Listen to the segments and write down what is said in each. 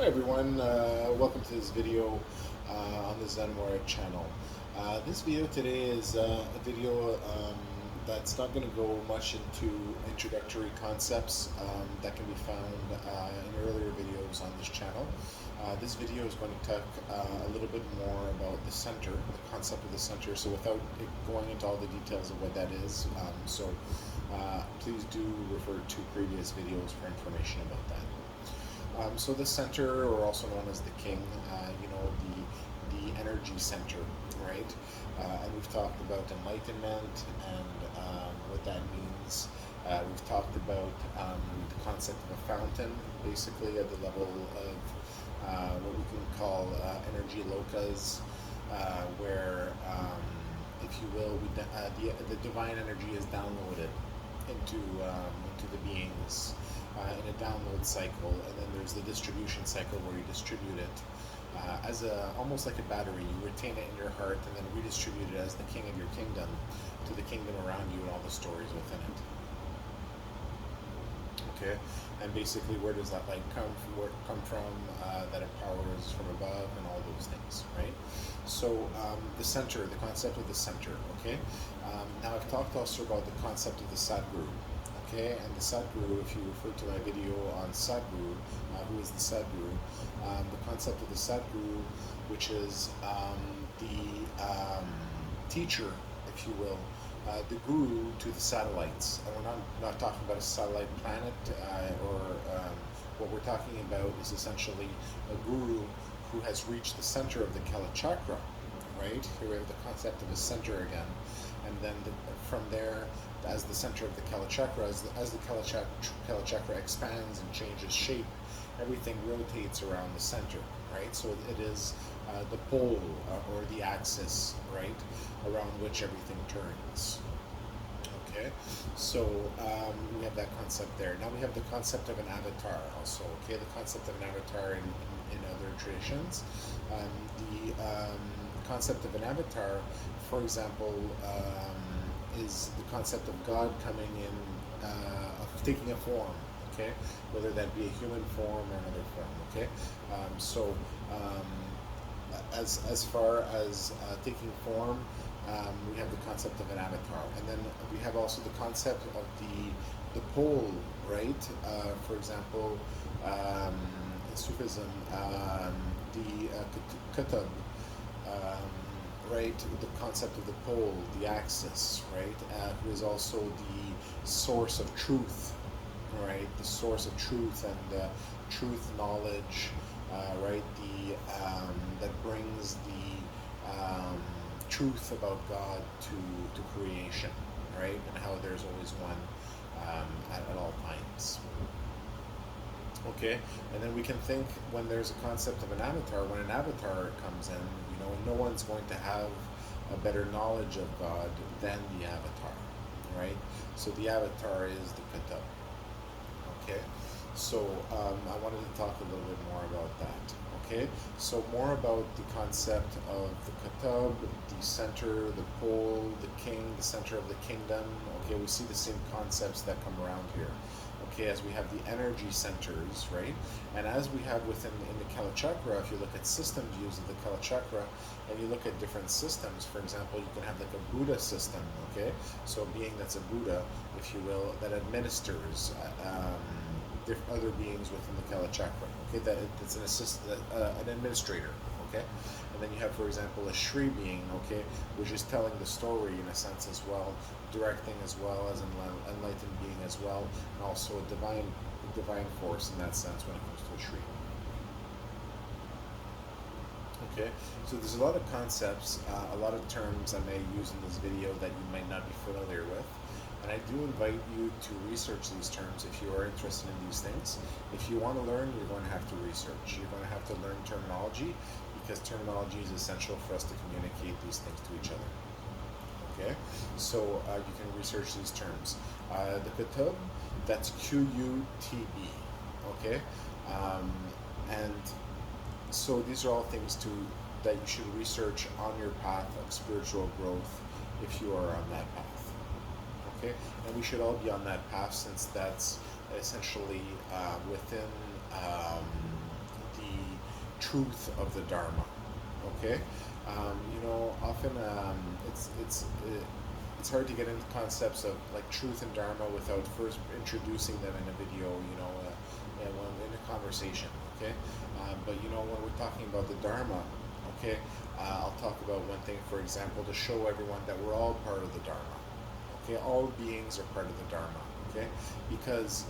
Hi everyone, welcome to this video on the Zenware channel. This video today is a video that's not going to go much into introductory concepts that can be found in earlier videos on this channel. This video is going to talk a little bit more about the center, the concept of the center, so without going into all the details of what that is, please do refer to previous videos for information about that. So the center, or also known as the king, the energy center, right? And we've talked about enlightenment and what that means. We've talked about the concept of a fountain, basically at the level of what we can call energy lokas, where, if you will, the divine energy is downloaded into the beings in a download cycle, and then there's the distribution cycle where you distribute it as almost like a battery. You retain it in your heart and then redistribute it as the king of your kingdom to the kingdom around you and all the stories within it. Okay, and basically, where does that light come from? Where it come from? That it powers from above, and all those things, right? So the center, the concept of the center. Okay, now I've talked also about the concept of the Sadguru. Okay, and the Sadguru, if you refer to my video on Sadguru, who is the Sadguru, the concept of the Sadguru, which is the teacher, if you will, the guru to the satellites. And we're not talking about a satellite planet, what we're talking about is essentially a guru who has reached the center of the Kala chakra, right? Here we have the concept of a center again. And then from there, as the center of the Kala chakra, as the Kala chakra expands and changes shape, everything rotates around the center, right? So it is the pole or the axis, right, around which everything turns. Okay, so we have that concept there. Now we have the concept of an avatar also. Okay, the concept of an avatar in other traditions. The concept of an avatar, for example, is the concept of God coming in, of taking a form, okay? Whether that be a human form or another form, okay? As far as taking form, we have the concept of an avatar. And then we have also the concept of the pole, right? For example, in Sufism, the Qutb, right, the concept of the pole, the axis, right, who is also the source of truth, right, the source of truth and truth knowledge, right, that brings the truth about God to creation, right, and how there's always one at all times. Okay, and then we can think when there's a concept of an avatar, when an avatar comes in, no one's going to have a better knowledge of God than the avatar, right? So the avatar is the Qutb. Okay, so I wanted to talk a little bit more about that. Okay, so more about the concept of the Qutb, the center, the pole, the king, the center of the kingdom. Okay, we see the same concepts that come around here. Okay, as we have the energy centers, right? And as we have in the Kala chakra, if you look at system views of the Kala chakra, and you look at different systems, for example, you can have like a Buddha system, okay? So a being that's a Buddha, if you will, that administers other beings within the Kala chakra, okay? That's an administrator, okay? And then you have, for example, a Shri being, okay, which is telling the story in a sense as well, directing as well as an enlightened being as well, and also a divine force in that sense when it comes to a Shri. Okay, so there's a lot of concepts, a lot of terms I may use in this video that you might not be familiar with. And I do invite you to research these terms if you are interested in these things. If you want to learn, you're going to have to research. You're going to have to learn terminology, because terminology is essential for us to communicate these things to each other. Okay, so you can research these terms. The Qutb, that's Qutb. Okay, and so these are all things that you should research on your path of spiritual growth if you are on that path. Okay, and we should all be on that path, since that's essentially within the truth of the Dharma. Okay, often it's hard to get into concepts of like truth and Dharma without first introducing them in a video. And when in a conversation. Okay, but when we're talking about the Dharma, okay, I'll talk about one thing, for example, to show everyone that we're all part of the Dharma. Okay, all beings are part of the Dharma. Okay, because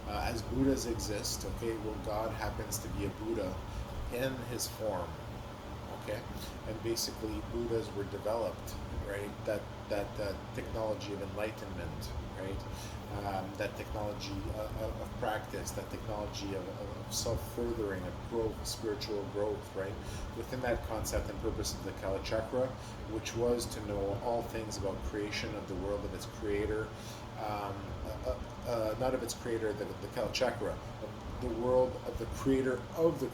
as Buddhas exist, okay, well, God happens to be a Buddha in his form. Okay, and basically Buddhas were developed, right? That technology of enlightenment, right? That technology of practice, that technology of self-furthering, of growth, spiritual growth, right? Within that concept and purpose of the Kala Chakra, which was to know all things about creation of the world, of its creator, not of its creator, the Kala Chakra, the world of the creator of the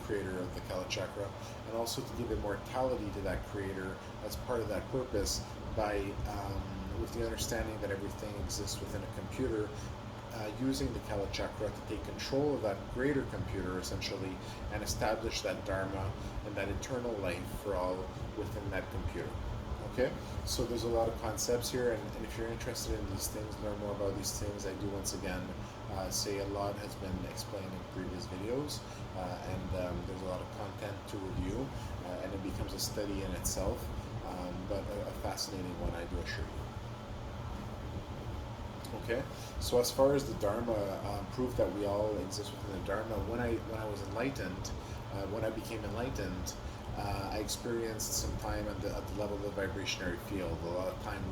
Kala Chakra, and also to give immortality to that creator as part of that purpose by with the understanding that everything exists within a computer, using the Kala Chakra to take control of that greater computer essentially and establish that Dharma and that eternal life for all within that computer. Okay, so there's a lot of concepts here, and if you're interested in these things, learn more about these things, I do once again say a lot has been explained in previous videos, and there's a lot of content to review, and it becomes a study in itself, but a fascinating one, I do assure you. Okay, so as far as the Dharma, proof that we all exist within the Dharma, when I was enlightened, when I became enlightened, I experienced some time at the level of the vibrationary field. A lot of time,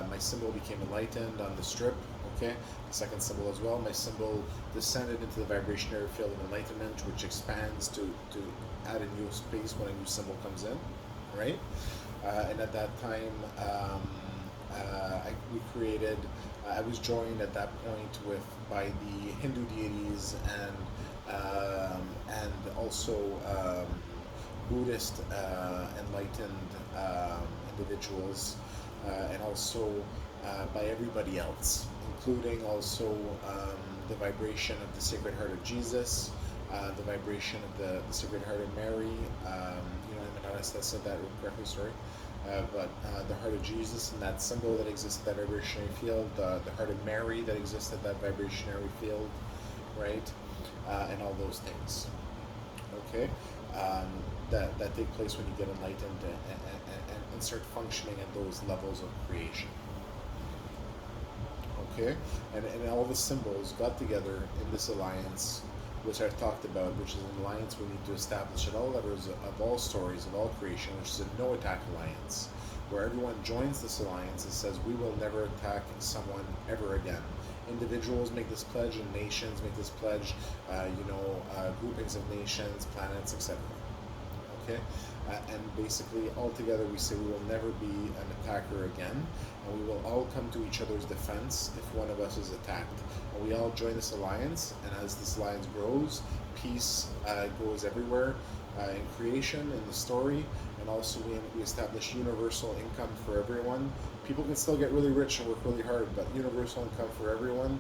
my symbol became enlightened on the strip. Okay, the second symbol as well. My symbol descended into the vibrationary field of enlightenment, which expands to add a new space when a new symbol comes in, right? And at that time, we created. I was joined at that point by the Hindu deities and also Buddhist enlightened individuals, and also by everybody else, including also the vibration of the Sacred Heart of Jesus, the vibration of the Sacred Heart of Mary. I'm not said that correctly, sorry. But the Heart of Jesus and that symbol that exists at that vibrationary field, the Heart of Mary that exists at that vibrationary field, right? And all those things, okay? That take place when you get enlightened and start functioning at those levels of creation. Okay? And all the symbols got together in this alliance, which I've talked about, which is an alliance we need to establish at all levels of all stories, of all creation, which is a no-attack alliance, where everyone joins this alliance and says, we will never attack someone ever again. Individuals make this pledge, and nations make this pledge, groupings of nations, planets, etc. Okay? And basically, all together we say we will never be an attacker again, and we will all come to each other's defense if one of us is attacked. And we all join this alliance, and as this alliance grows, peace goes everywhere in creation, in the story, and also we establish universal income for everyone. People can still get really rich and work really hard, but universal income for everyone.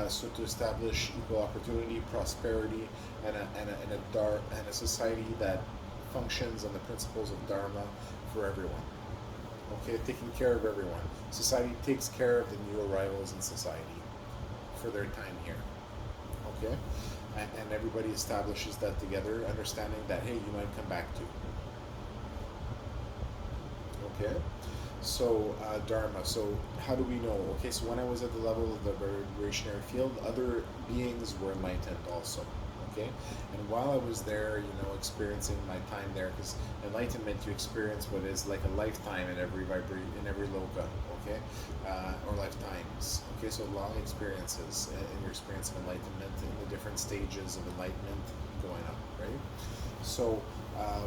So to establish equal opportunity, prosperity, and a society that functions on the principles of Dharma for everyone. Okay, taking care of everyone. Society takes care of the new arrivals in society for their time here. Okay, and everybody establishes that together, understanding that, hey, you might come back too. Okay, so Dharma. So how do we know? Okay, so when I was at the level of the vibrationary field, other beings were enlightened also. Okay, and while I was there, experiencing my time there, because enlightenment, you experience what is like a lifetime in every loka, okay, or lifetimes. Okay, so long experiences in your experience of enlightenment, in the different stages of enlightenment going up, right? So,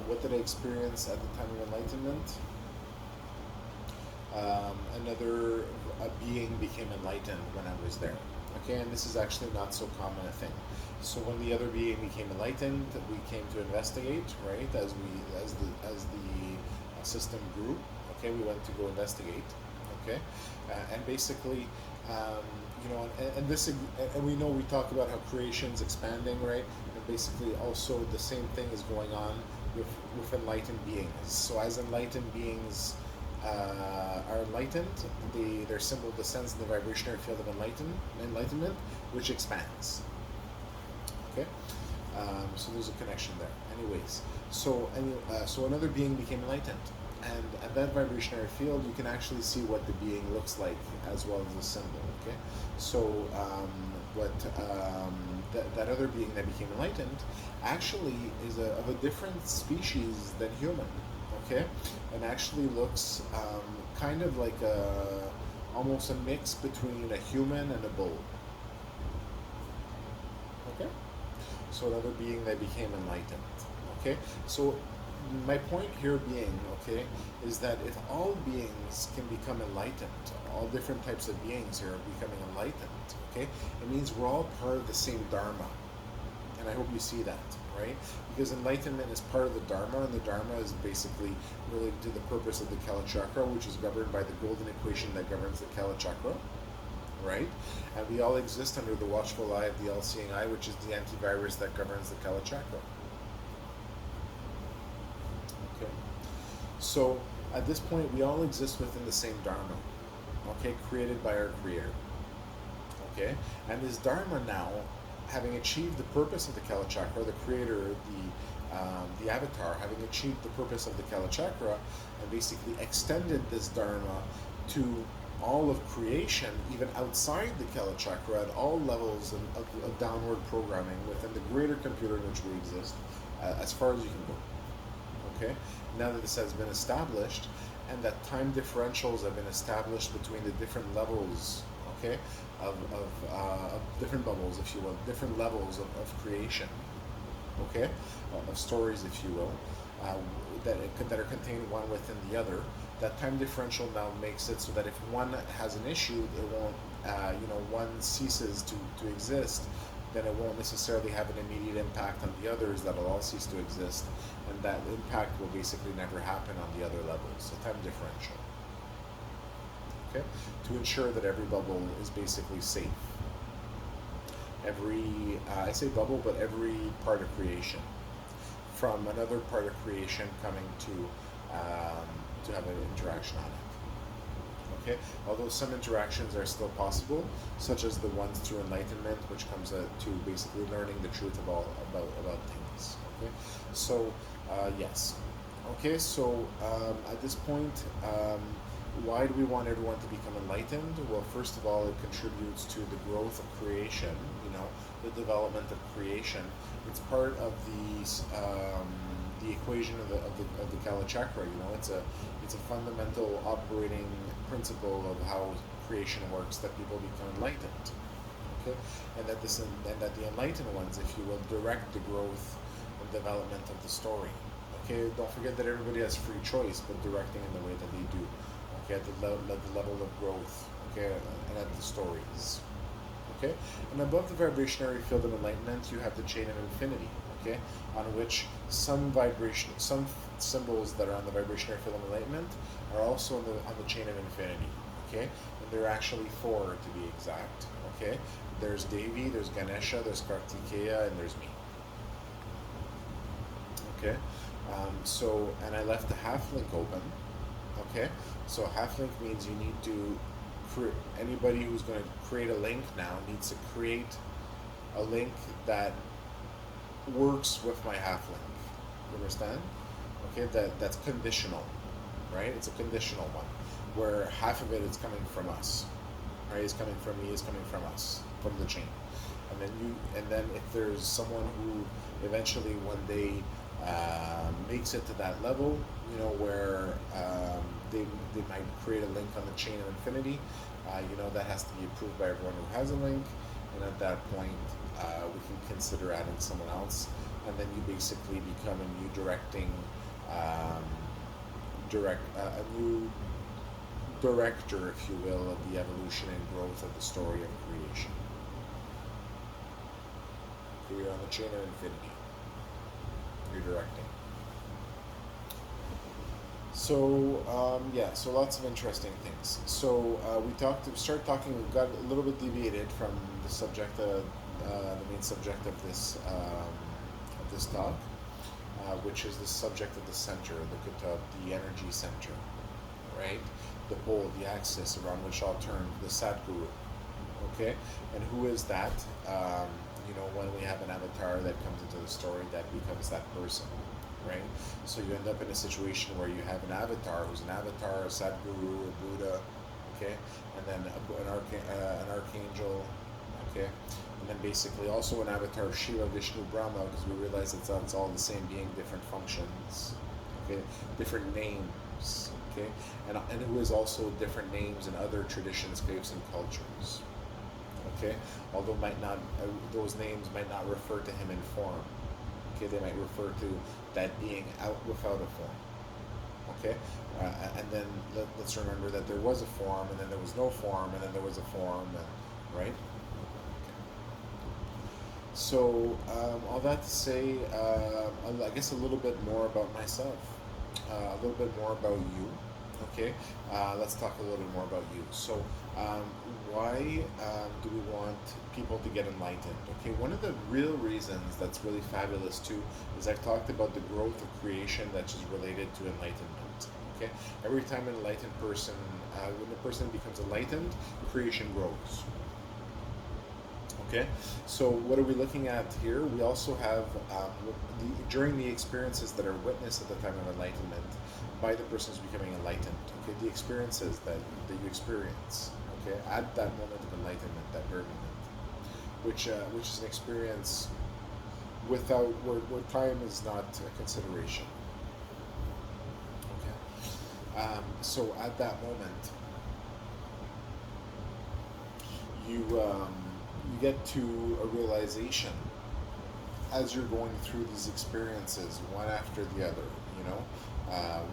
what did I experience at the time of enlightenment? Another being became enlightened when I was there. Okay, and this is actually not so common a thing. So when the other being became enlightened, we came to investigate, right? As the system grew, okay, we went to go investigate, okay, and basically, and we know we talk about how creation's expanding, right? And basically also the same thing is going on with enlightened beings. So as enlightened beings are enlightened, their symbol descends in the vibrationary field of enlightenment, which expands. Okay, so there's a connection there. Anyways, so another being became enlightened, and at that vibrationary field, you can actually see what the being looks like as well as the symbol. Okay, so what that other being that became enlightened actually is of a different species than human. Okay, and actually looks kind of like almost a mix between a human and a bull. Okay, so another being that became enlightened. Okay, so my point here being, okay, is that if all beings can become enlightened, all different types of beings here are becoming enlightened, okay, it means we're all part of the same dharma. And I hope you see that, right? Because enlightenment is part of the dharma, and the dharma is basically related to the purpose of the Kala chakra, which is governed by the golden equation that governs the Kala chakra, right? And we all exist under the watchful eye of the all-seeing eye, which is the antivirus that governs the Kala chakra. Okay. So at this point, we all exist within the same dharma, okay, created by our creator. Okay, and this dharma now, having achieved the purpose of the Kala chakra, the creator, the avatar, having achieved the purpose of the Kala chakra, and basically extended this dharma to all of creation, even outside the Kala chakra, at all levels of downward programming within the greater computer in which we exist, as far as you can go. Okay, now that this has been established, and that time differentials have been established between the different levels, okay, of different bubbles, if you will, different levels of creation, okay, of stories, if you will, that are contained one within the other. That time differential now makes it so that if one has an issue, it won't, one ceases to exist, then it won't necessarily have an immediate impact on the others, that'll all cease to exist, and that impact will basically never happen on the other levels. So time differential. Okay? To ensure that every bubble is basically safe. Every, I say bubble, but every part of creation. From another part of creation coming to have an interaction on it. Okay? Although some interactions are still possible, such as the ones through enlightenment, which comes to basically learning the truth about things. Okay? So, yes. Okay, so at this point, why do we want everyone to become enlightened? Well, first of all, it contributes to the growth of creation, the development of creation. It's part of the equation of the Kala chakra. It's a fundamental operating principle of how creation works, that people become enlightened. Okay, and that the enlightened ones, if you will, direct the growth and development of the story. Okay, don't forget that everybody has free choice, but directing in the way that they do. Okay, at the level of growth. Okay, and at the stories. Okay, and above the vibrationary field of enlightenment, you have the chain of infinity. Okay, on which some symbols that are on the vibrationary field of enlightenment are also on the chain of infinity. Okay, and there are actually 4 to be exact. Okay, there's Devi, there's Ganesha, there's Kartikeya, and there's me. Okay, and I left the half link open. Okay, so half link means you need to anybody who's going to create a link now needs to create a link that works with my half link. You understand? Okay, that's conditional, right? It's a conditional one, where half of it is coming from us, right? It's coming from me, it's coming from us, from the chain. And then if there's someone who eventually one day makes it to that level, where they might create a link on the chain of infinity, that has to be approved by everyone who has a link, and at that point we can consider adding someone else, and then you basically become a new a new director, if you will, of the evolution and growth of the story of creation. You're on the chain of infinity. You're directing. So so lots of interesting things. So we got a little bit deviated from the subject, the main subject of this this talk, which is the subject of the center, the Qutb, the energy center, right? The pole, the axis around which all turn, the Sadguru. Okay, and who is that? When we have an avatar that comes into the story, that becomes that person, right? So you end up in a situation where you have an avatar who's an avatar, a Sadguru, a Buddha, okay, and then an archangel, okay, and then basically also an avatar of Shiva, Vishnu, Brahma, because we realize it's all the same being, different functions, okay, different names, okay, and who is also different names in other traditions, faiths, and cultures. Okay, although might not those names might not refer to him in form. Okay, they might refer to that being out without a form. Okay, and then let's remember that there was a form, and then there was no form, and then there was a form, and, right? So all that to say, I guess a little bit more about myself, a little bit more about you. Okay, let's talk a little bit more about you. So, why do we want people to get enlightened? Okay, one of the real reasons that's really fabulous too is I've talked about the growth of creation that's just related to enlightenment. Okay, every time an enlightened person, when a person becomes enlightened, creation grows. Okay, so what are we looking at here? We also have during the experiences that are witnessed at the time of enlightenment by the person who's becoming enlightened. Okay, the experiences that you experience. Okay, at that moment of enlightenment, that very moment, which is an experience without where time is not a consideration. Okay, so at that moment, you get to a realization as you're going through these experiences, one after the other,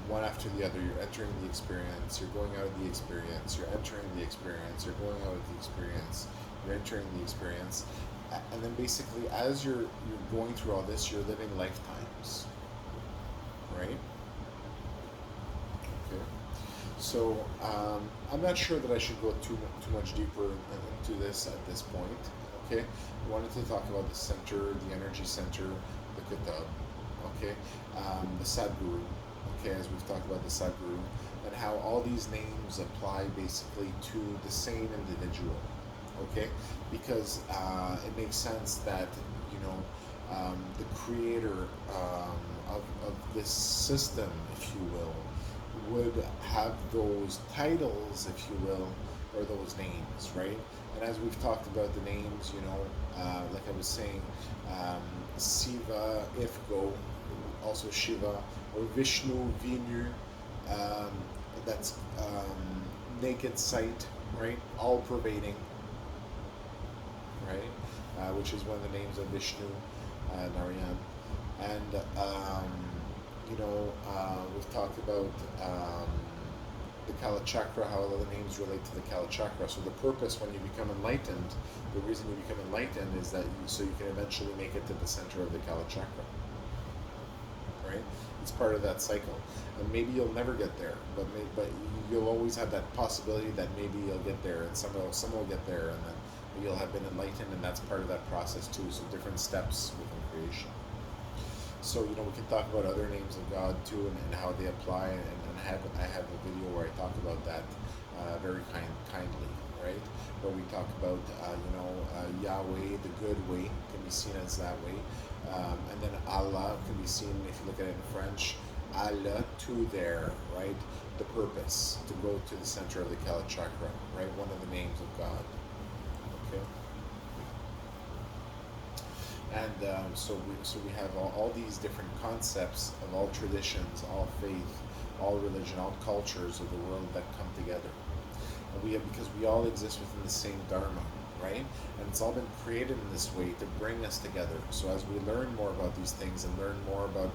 one after the other. You're entering the experience, you're going out of the experience, you're entering the experience, you're going out of the experience, you're entering the experience, and then basically as you're going through all this, you're living lifetimes, right? Okay. So I'm not sure that I should go too much deeper into this at this point. Okay, I wanted to talk about the center, the energy center, the Qutb, okay, the Sadguru, okay, as we've talked about the Sadguru, and how all these names apply basically to the same individual, okay, because it makes sense that the creator of this system, if you will, would have those titles, if you will, or those names, right? And as we've talked about the names, like I was saying, Siva, Ifgo, also Shiva, or Vishnu, Vinu, that's naked sight, right? All pervading, right? Which is one of the names of Vishnu, Narayan. And, we've talked about the Kala Chakra, how all the names relate to the Kala Chakra. So the purpose when you become enlightened, the reason you become enlightened is that so you can eventually make it to the center of the Kala Chakra, right? It's part of that cycle. And maybe you'll never get there, but you'll always have that possibility that maybe you'll get there, and some will get there, and then you'll have been enlightened, and that's part of that process too. So different steps within creation. So we can talk about other names of God too, and how they apply, and I have a video where I talk about that very kindly, right? Where we talk about Yahweh, the good way, can be seen as that way, and then Allah can be seen, if you look at it in French, Allah, to there, right? The purpose to go to the center of the Kala Chakra, right? One of the names of God. Okay. And so we have all these different concepts of all traditions, all faith, all religion, all cultures of the world that come together. And because we all exist within the same Dharma, right? And it's all been created in this way to bring us together. So as we learn more about these things and learn more about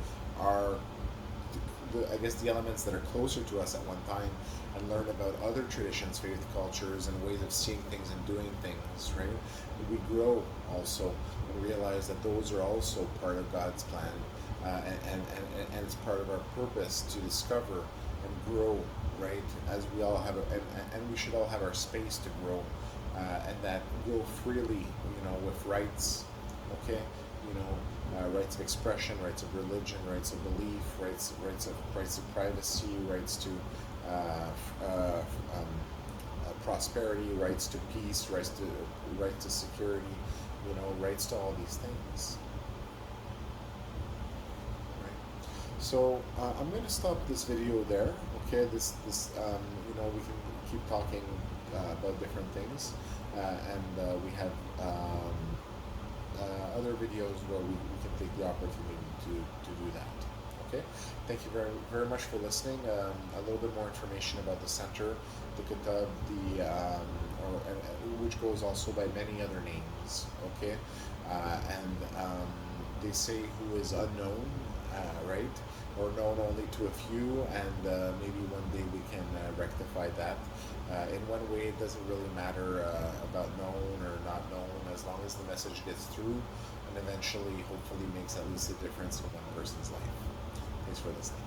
the elements that are closer to us at one time, and learn about other traditions, faith, cultures, and ways of seeing things and doing things, right? We grow also and realize that those are also part of God's plan, and it's part of our purpose to discover and grow, right? As we all have, and we should all have our space to grow, and that grow freely, with rights, okay, rights of expression, rights of religion, rights of belief, rights of privacy, rights to uh, uh, um, prosperity, rights to peace, right to security, rights to all these things. Right. So I'm going to stop this video there. Okay, we can keep talking about different things, and we have other videos where we can take the opportunity to do that. Okay, thank you very much for listening. A little bit more information about the center, the Qutb, which goes also by many other names. Okay, and they say who is unknown, right, or known only to a few, and maybe one day we can rectify that. In one way, it doesn't really matter about known or not known, as long as the message gets through and eventually, hopefully, makes at least a difference in one person's life. Thanks for listening.